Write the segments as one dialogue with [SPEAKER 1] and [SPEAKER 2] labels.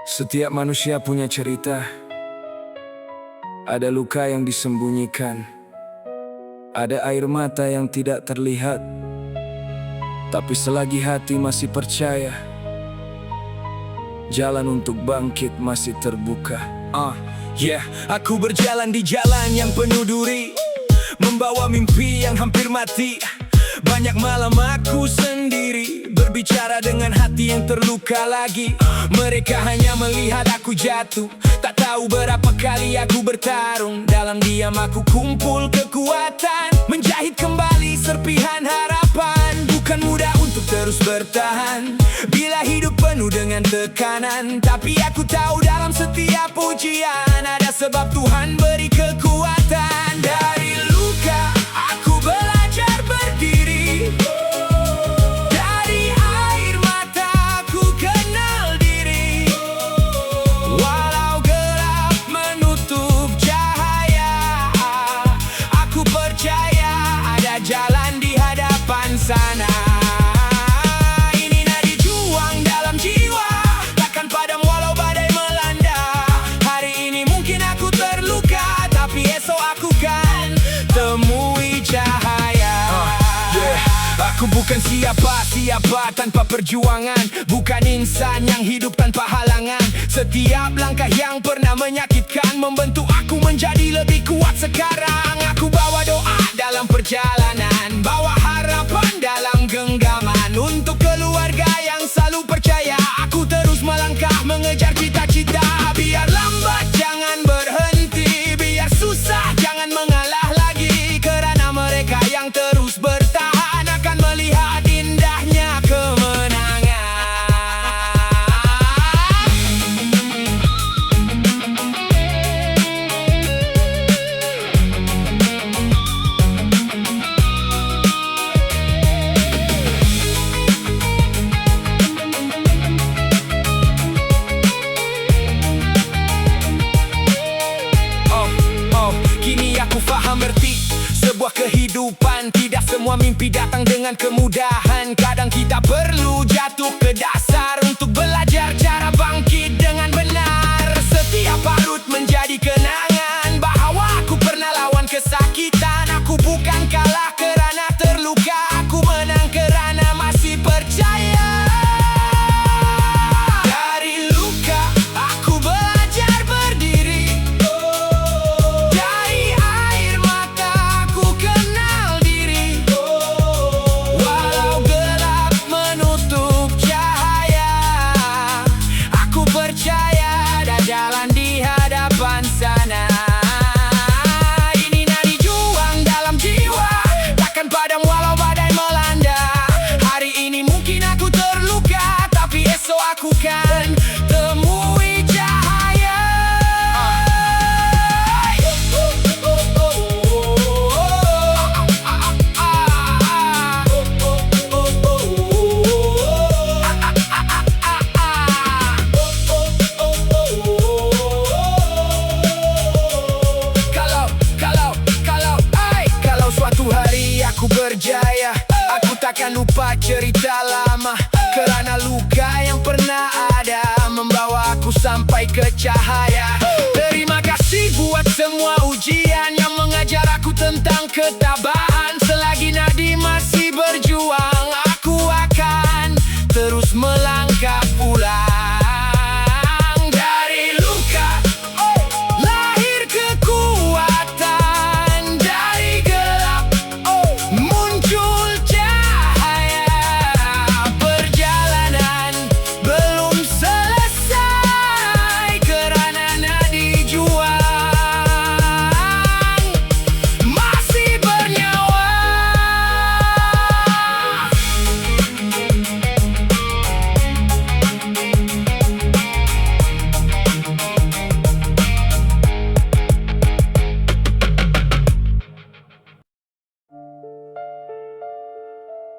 [SPEAKER 1] Setiap manusia punya cerita. Ada luka yang disembunyikan. Ada air mata yang tidak terlihat. Tapi selagi hati masih percaya, jalan untuk bangkit masih terbuka. Aku berjalan di jalan yang penuh duri, membawa mimpi yang hampir mati. Banyak malam aku sendiri, berbicara dengan hati yang terluka lagi. Mereka hanya melihat aku jatuh, tak tahu berapa kali aku bertarung. Dalam diam aku kumpul kekuatan, menjahit kembali serpihan harapan. Bukan mudah untuk terus bertahan bila hidup penuh dengan tekanan. Tapi aku tahu dalam setiap ujian ada sebab Tuhan beri kekuatan. Dari luka aku belajar berdiri, dari air mata aku kenal diri. Walau gelap menutup cahaya, aku percaya ada jalan di hadapan sana. Ini nadi juang dalam jiwa, takkan padam walau badai melanda. Hari ini mungkin aku terluka, tapi esok aku kan temui cahaya. Aku bukan siapa-siapa tanpa perjuangan, bukan insan yang hidup tanpa halangan. Setiap langkah yang pernah menyakitkan membentuk aku menjadi lebih kuat sekarang. Aku bawa doa dalam perjalanan, bawa harapan dalam genggaman. Untuk keluarga yang selalu percaya, aku terus melangkah mengejar cita-cita. Biar lambat jangan berhenti, biar susah jangan mengalah lagi. Kerana mereka yang terus bertahan akan melihat indahnya kemenangan. Kini aku faham erti sebuah kehidupan. Tidak semua mimpi datang dengan kemudahan. Kadang kita perlu jatuh ke dasar untuk belajar cara bangkit dengan benar. Setiap parut menjadi kenangan bahwa aku pernah lawan kesakitan. Aku bukan kalah kerana terluka, aku menang kerana masih percaya. Dari luka aku belajar berdiri, dari air mata aku kenal diri. Walau gelap menutup cahaya, aku percaya ada jalan di hadapan sana. Ini nadi juang dalam jiwa, takkan padam walau badai melanda. Hari ini mungkin aku terluka, tapi esok aku kan temui cahaya. Kalau suatu hari aku berjaya, aku takkan lupa cerita lama. Kerana luka yang pernah ada membawa aku sampai ke cahaya. Terima kasih buat semua ujian yang mengajar aku tentang ketabahan. Selagi nadi masih berjuang, aku akan terus melangkah pulang. Dari luka lahir kekuatan, dari gelap muncul cahaya. Perjalanan belum selesai kerana nadi juang masih bernyawa.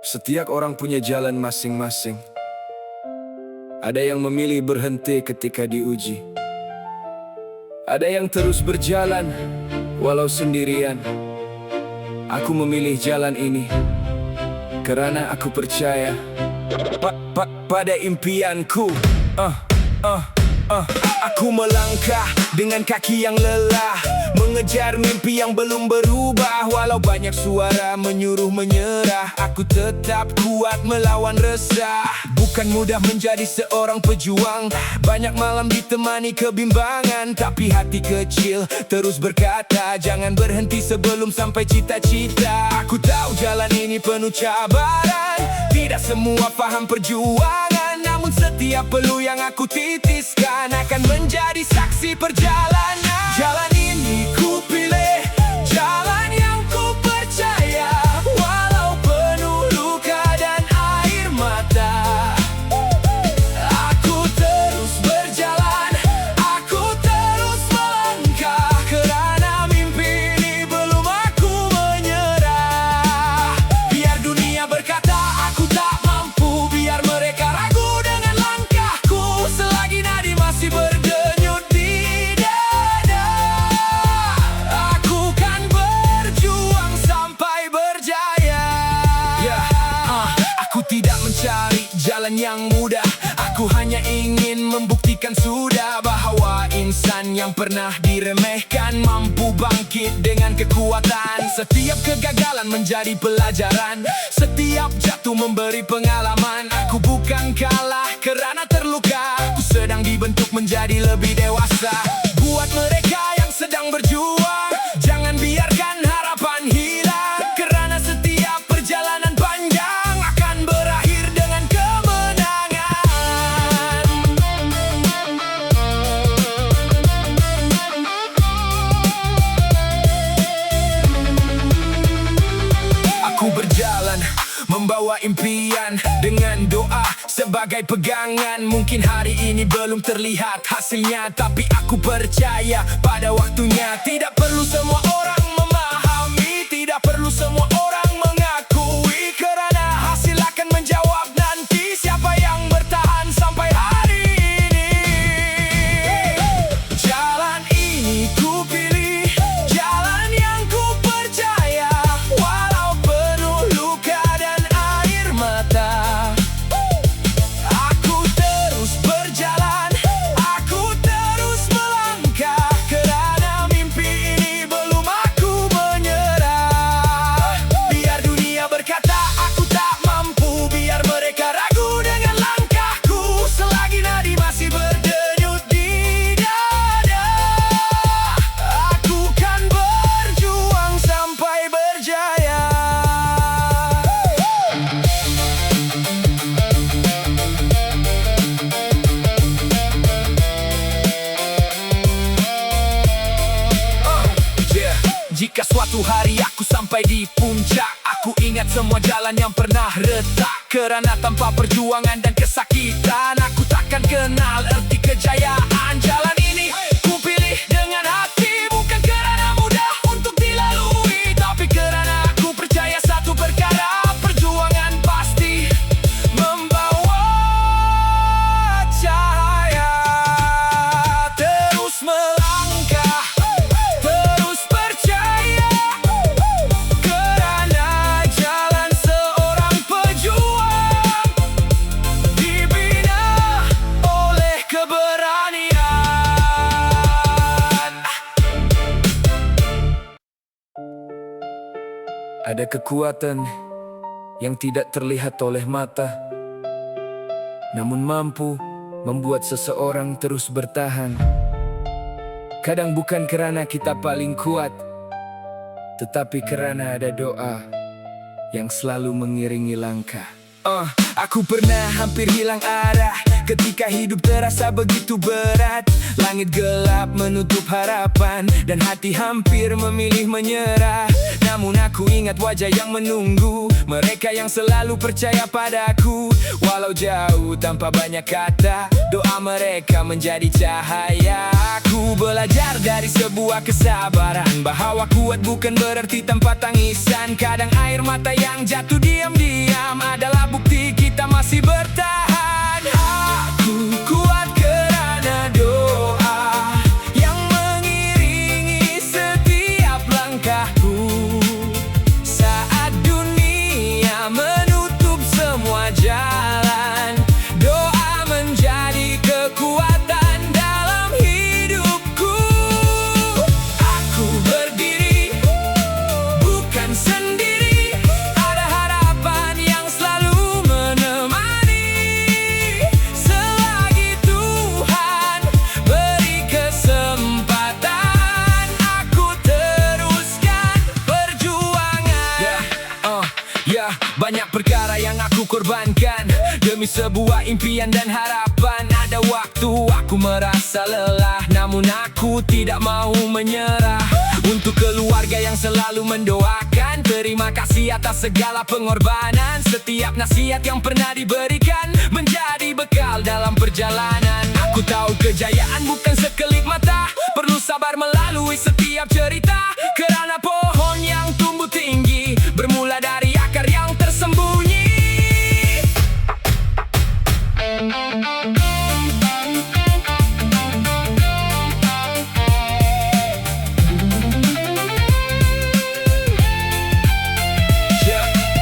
[SPEAKER 1] Setiap orang punya jalan masing-masing. Ada yang memilih berhenti ketika diuji. Ada yang terus berjalan walau sendirian. Aku memilih jalan ini karena aku percaya pada impianku. Aku melangkah dengan kaki yang lelah, mengejar mimpi yang belum berubah. Walau banyak suara menyuruh menyerah, aku tetap kuat melawan resah. Bukan mudah menjadi seorang pejuang, banyak malam ditemani kebimbangan. Tapi hati kecil terus berkata, jangan berhenti sebelum sampai cita-cita. Aku tahu jalan ini penuh cabaran, tidak semua paham perjuangan. Namun setiap peluh yang aku titiskan akan menjadi saksi perjalanan. Jalan ini ku pilih, jalan yang ku percaya. Walau penuh luka dan air mata, aku terus berjalan, aku terus melangkah. Kerana mimpi ini belum aku menyerah. Biar dunia berkata aku tak mampu, biar mereka ragu dengan langkahku. Selagi nadi masih berdenyut di dada, aku kan berjuang sampai berjaya. Aku tidak mencari jalan yang mudah, aku hanya ingin membuktikan sudah bahwa insan yang pernah diremehkan mampu bangkit dengan kekuatan. Setiap kegagalan menjadi pelajaran, setiap jatuh memberi pengalaman. Aku bukan kalah kerana terluka, aku sedang dibentuk menjadi lebih dewasa. Buat mereka yang sedang berjuang, jangan biarkan harapan hilang. Kerana setiap perjalanan panjang akan berakhir dengan kemenangan. Aku berjalan membawa impian dengan doa sebagai pegangan. Mungkin hari ini belum terlihat hasilnya, tapi aku percaya pada waktunya. Tidak perlu semua orang memahami, tidak perlu semua orang mengakui, kerana hasil akan menjawab nanti siapa yang bertahan sampai hari ini. Jalan ini ku pilih, jalan yang ku percaya. Walau penuh luka dan air mata, aku terus berjalan, aku terus melangkah. Kerana mimpi ini belum aku menyerah. Biar dunia berkata aku tak mampu, biar mereka ragu dengan langkahku. Selagi nadi masih berdenyut di dada, aku kan berjuang sampai berjaya. Jika suatu hari aku sampai di puncak, aku ingat semua jalan yang pernah retak. Kerana tanpa perjuangan dan kesakitan, aku takkan kenal erti kejayaan. Jalan ini ku pilih dengan hati, bukan kerana mudah untuk dilalui, tapi kerana aku percaya satu perkara, perjuangan pasti membawa cahaya. Terus melangkah, terus percaya, kerana jalan seorang pejuang dibina oleh keberanian. Ada kekuatan yang tidak terlihat oleh mata, namun mampu membuat seseorang terus bertahan. Kadang bukan kerana kita paling kuat, tetapi kerana ada doa yang selalu mengiringi langkah. Aku pernah hampir hilang arah ketika hidup terasa begitu berat. Langit gelap menutup harapan dan hati hampir memilih menyerah. Namun aku ingat wajah yang menunggu, mereka yang selalu percaya padaku. Walau jauh tanpa banyak kata, doa mereka menjadi cahaya. Aku belajar dari sebuah kesabaran, bahwa kuat bukan berarti tanpa tangisan. Kadang air mata yang jatuh diam-diam adalah bukti kita masih bertahan. Aku kuat kerana doa yang mengiringi setiap langkahku. Saat dunia menutup semua jalan, doa menjadi kekuatan. sebuah impian dan harapan. Ada waktu aku merasa lelah, namun aku tidak mau menyerah. Untuk keluarga yang selalu mendoakan, terima kasih atas segala pengorbanan. Setiap nasihat yang pernah diberikan menjadi bekal dalam perjalanan. Aku tahu kejayaan bukan sekelip mata, perlu sabar melalui setiap cerita. Kerana pohon yang tumbuh tinggi bermula dari akar yang tersembunyi.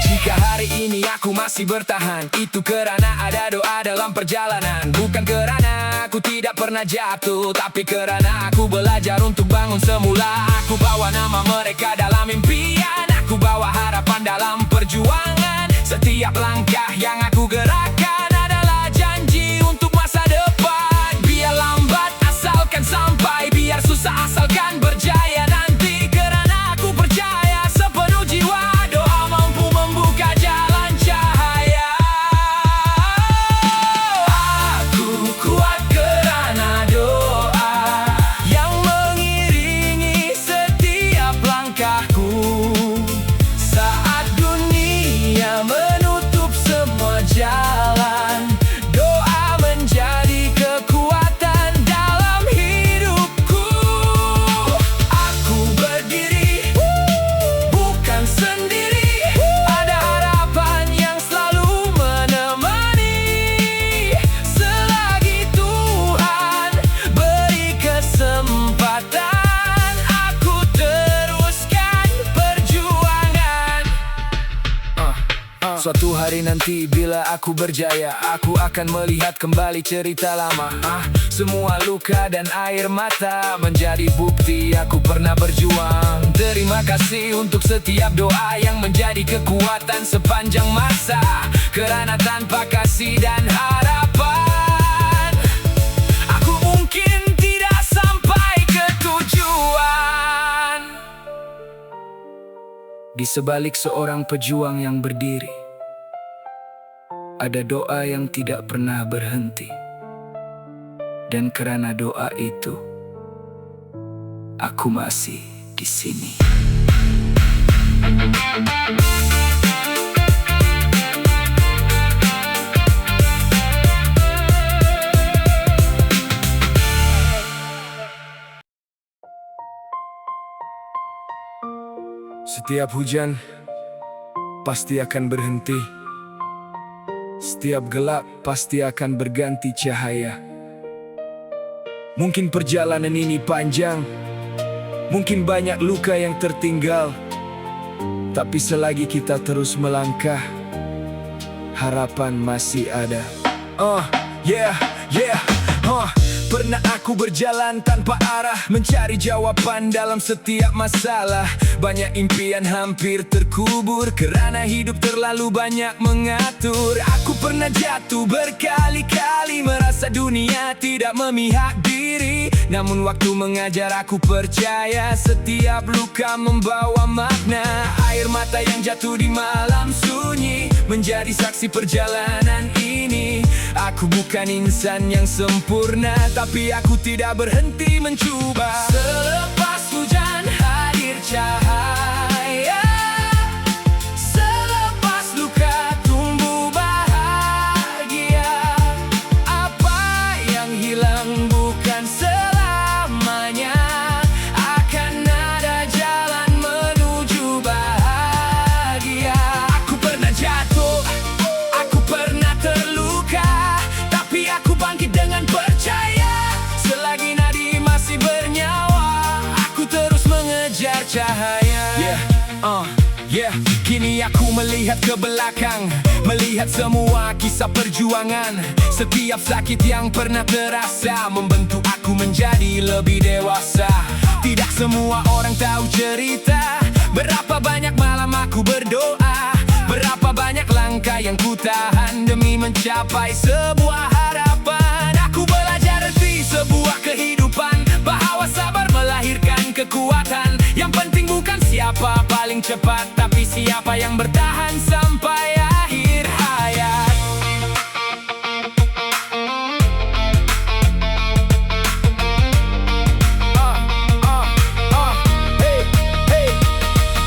[SPEAKER 1] Jika hari ini aku masih bertahan, itu kerana ada doa dalam perjalanan. Bukan kerana aku tidak pernah jatuh, tapi kerana aku belajar untuk bangun semula. Aku bawa nama mereka dalam impian, aku bawa harapan dalam perjuangan. Setiap langkah yang aku gerakkan adalah janji untuk masa depan. Biar lambat asalkan sampai, biar susah asalkan berjaya nanti. Kerana aku percaya sepenuh jiwa, doa mampu membuka jalan cahaya. Aku kuat kerana doa yang mengiringi setiap langkahku. Saat dunia menutup semua jalan, doa menjadi kekuatan dalam hidupku. Aku berdiri, bukan sendiri. Ada harapan yang selalu menemani. Selagi Tuhan beri kesempatan, aku teruskan perjuangan. Suatu hari nanti bila aku berjaya, aku akan melihat kembali cerita lama. Semua luka dan air mata menjadi bukti aku pernah berjuang. Terima kasih untuk setiap doa yang menjadi kekuatan sepanjang masa. Kerana tanpa kasih dan harapan, aku mungkin tidak sampai ke tujuan. Di sebalik seorang pejuang yang berdiri, ada doa yang tidak pernah berhenti. Dan kerana doa itu, aku masih di sini. Setiap hujan pasti akan berhenti. Setiap gelap pasti akan berganti cahaya. Mungkin perjalanan ini panjang, mungkin banyak luka yang tertinggal, tapi selagi kita terus melangkah, harapan masih ada. Pernah aku berjalan tanpa arah, mencari jawaban dalam setiap masalah. Banyak impian hampir terkubur, kerana hidup terlalu banyak mengatur. Aku pernah jatuh berkali-kali, merasa dunia tidak memihak diri. Namun waktu mengajar aku percaya, setiap luka membawa makna. Air mata yang jatuh di malam sunyi menjadi saksi perjalanan ini. Aku bukan insan yang sempurna, tapi aku tidak berhenti mencoba. Selepas hujan hadir cahaya, selepas luka tumbuh bahagia. Apa yang hilang bukan selamanya, akan ada jalan menuju bahagia. Aku pernah jatuh, aku pernah terluka, tapi aku bangkit dengan percaya. Selagi nadi masih bernyawa, aku terus mengejar cahaya. Kini aku melihat ke belakang, melihat semua kisah perjuangan. Setiap sakit yang pernah terasa membentuk aku menjadi lebih dewasa. Tidak semua orang tahu cerita, berapa banyak malam aku berdoa, berapa banyak langkah yang ku tahan demi mencapai sebuah harapan. Aku belajar arti sebuah kehidupan, bahwa sabar melahirkan kekuatan. Yang penting bukan siapa paling cepat, tapi siapa yang bertahan sampai akhir hayat.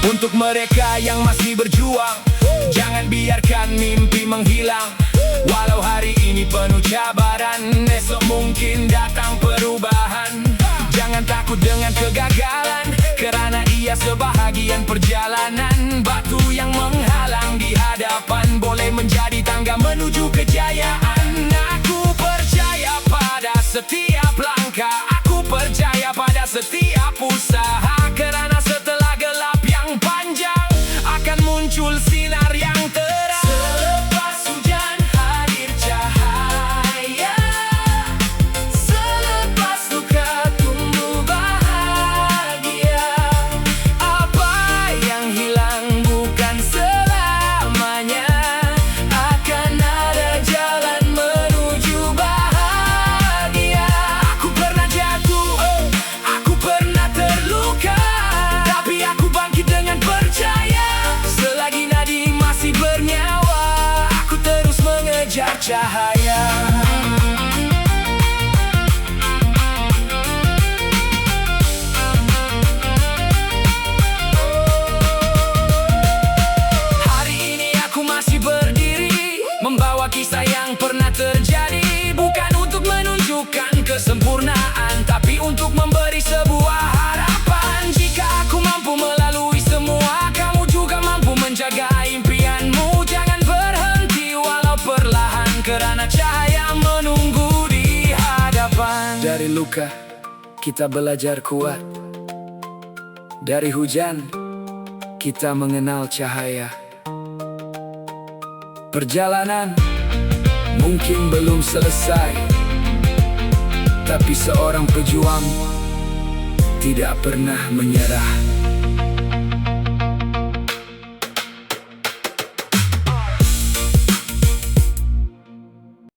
[SPEAKER 1] Untuk mereka yang masih berjuang, jangan biarkan mimpi menghilang. Walau hari ini penuh cabaran, esok mungkin datang perubahan. Jangan takut dengan kegagalan, karena ia sebahagian perjalanan. Batu yang menghalang di hadapan boleh menjadi tangga menuju kejayaan. Aku percaya pada setiap langkah, aku percaya pada setiap usaha. Karena setelah gelap yang panjang akan muncul sinar yang terang. Selepas hujan hadir cahaya, selepas duka tumbuh bahagia. Apa yang hilang bukan selamanya, akan ada jalan menuju bahagia. Aku pernah jatuh, aku pernah terluka, tapi aku bangkit dengan percaya. Selagi nadi masih bernyawa, aku terus mengejar cahaya. Hari ini aku masih berdiri, membawa kisah yang pernah terjadi. Bukan untuk menunjukkan kesempurnaan, tapi untuk memberi sebuah harapan. Jika aku mampu melalui semua, kamu juga mampu menjaga impianmu. Jangan berhenti walau perlahan, karena cahaya menunggu di hadapan. Dari luka kita belajar kuat, dari hujan kita mengenal cahaya. Perjalanan mungkin belum selesai, tapi seorang pejuang tidak pernah menyerah.